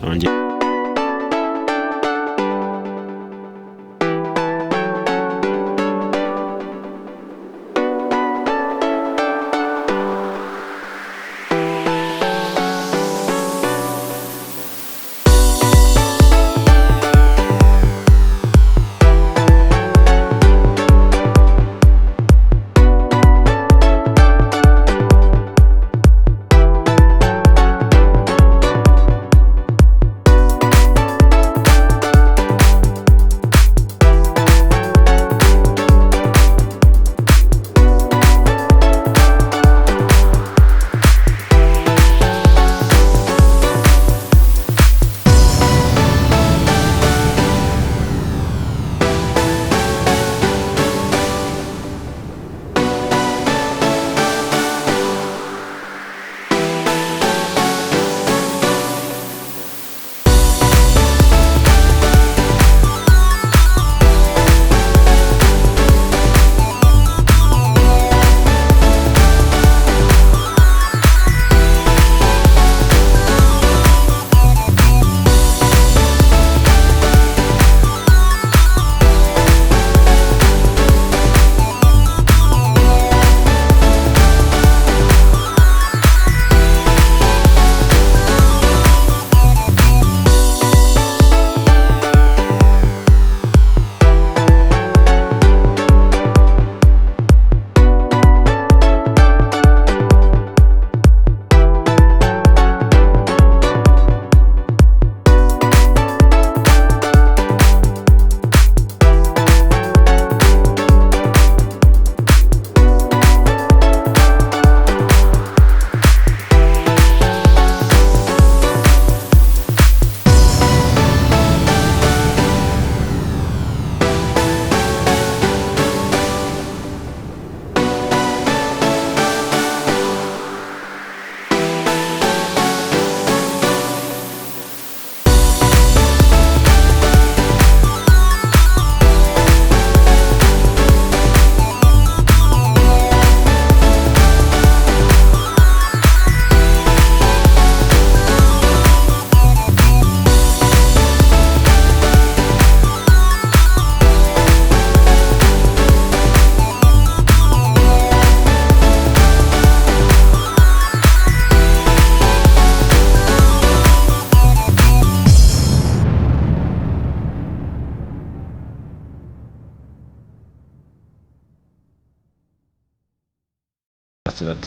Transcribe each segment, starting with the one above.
nongeye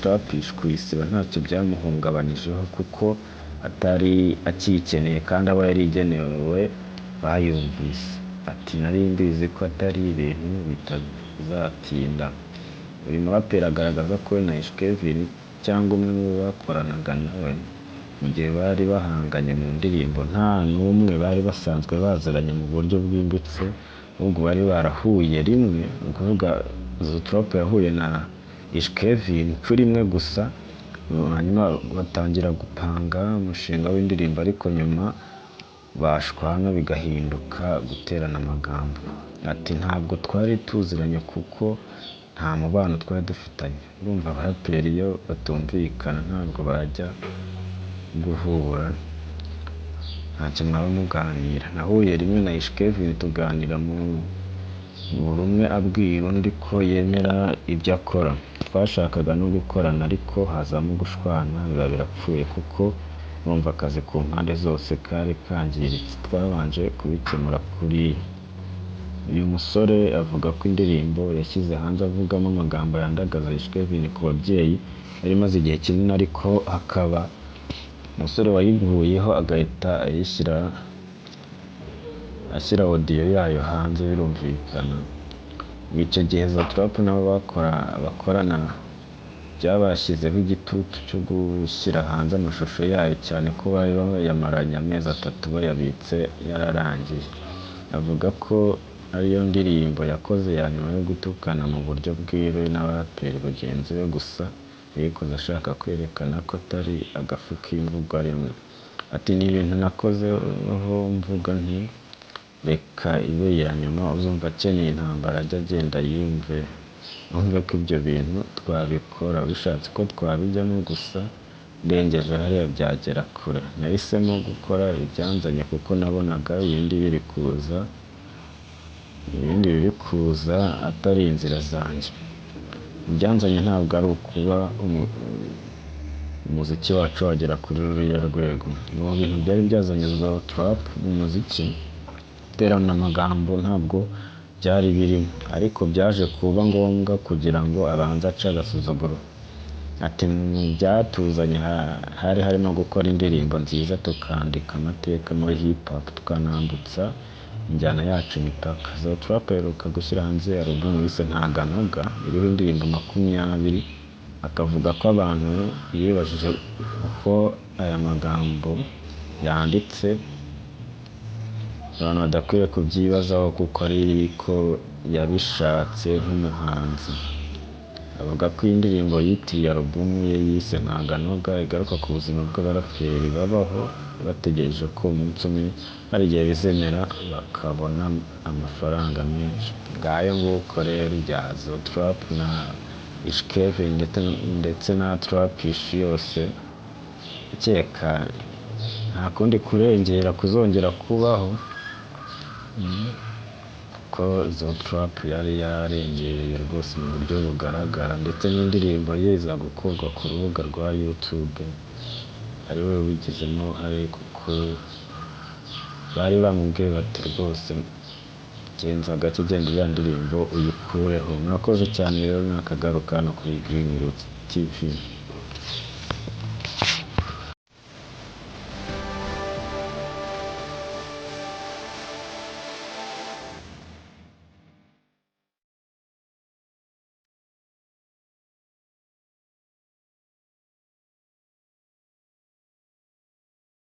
Trap kuyisiba ntacyo byamuhungabanijeho kuko atari akiyikeneye kandi abo yari igenewe bayumvise. Ati nari mbizi ko atari ibintu bitazatinda. Uyu muraperi agaragaza ko we na Ish Kevin cyangwa umwe mu bo bakoranaga nawe mu gihe bari bahanganye mu ndirimbo nta n'umwe bari basanzwe baziranye mu buryo bwimbitse, ahubwo bari barahuye rimwe. Ni ukuvuga Trap yahuye na Ish Kevin inshuro imwe gusa, hanyuma batangira gupanga umushinga w'indirimbo, ariko nyuma bashwana bigahinduka guterana amagambo. Ati ntabwo twari tuziranye kuko nta mubano twari dufitanye. Urumva abaraperi iyo batumvikana ntabwo bajya guhura, ntacyo mwaba muganira. Nahuye rimwe na Ish Kevin tuganira buri umwe abwira undi ko yemera ibyo akora. Twashakaga no gukorana ariko hazamo gushwana biba birapfuye kuko numva akazi ku mpande zose kari kangiritse. Twabanje kubikemura kuriya. Uyu musore avuga ko indirimbo yashyize hanze avugamo amagambo yandagaza Ish Kevin ku babyeyi yari imaze igihe kinini, ariko hakaba umusore wayivuyeho agahita ashyira audio yayo hanze birumvikana. Icyo gihe Trap nabo bakorana byabashyizeho igitutu cyo gushyira hanze amashusho yayo, cyane ko bari bayamaranye amezi 3 bayabitse yararangiye. Avuga ko ariyo ndirimbo yakoze ya nyuma yo gutukana mu buryo bwiwe n'abaraperi bagenzi be, gusa yayikoze ashaka kwerekana ko atari agafu k'imvugo rimwe. Ati ni ibintu nakozeho mvuga nti reka ibe iya nyuma, uzumva akeneye intambara ajya agenda yumve ko ibyo bintu twabikora, bishatse ko twabijyamo gusa ndengeje hariya byagera kure, nahisemo gukora ibyanzanye kuko nabonaga ibindi biri kuza atari inzira zanjye. Ibyanzanye ntabwo ari ukuba umuziki wacu wagera kuri ruriya rwego. Mu bintu byari byazanye za trap mu muziki, guterana amagambo ntabwo byari birimo, ariko byaje kuba ngombwa kugira ngo abanze ace agasuzuguro. Ati mu byatuzanye hari harimo gukora indirimbo nziza, tukandika amateka muri hip hop, tukanambutsa injyana yacu imipaka. Zo trap aheruka gushyira hanze album yise Ntaganoga, iriho indirimbo 20, akavuga ko abantu bibajije uko aya magambo yanditse, abantu badakwiye kubyibazaho kuko ariko yabishatse nk'umuhanzi. Avuga ko iyi ndirimbo yitiriye album ye yise Ntaganoga igaruka ku buzima bw'abaraperi babaho bategereje ko umunsi umwe hari igihe bizemera bakabona amafaranga menshi. Ngayo nguko rero ibya Zo Trap na Ishkeve ndetse na Trap ishi yose, ukeka nta kundi kurengera kuzongera kubaho, ko Zo Trap yari yarengereye rwose mu buryo bugaragara, ndetse n'indirimbo ye iza gukurwa ku rubuga rwa YouTube, ari we wigizemo kuko bari bamubwiye bati rwose genza gake, genda iriya ndirimbo uyikureho. Murakoze cyane rero, nakagaruka hano kuri Green Roots TV.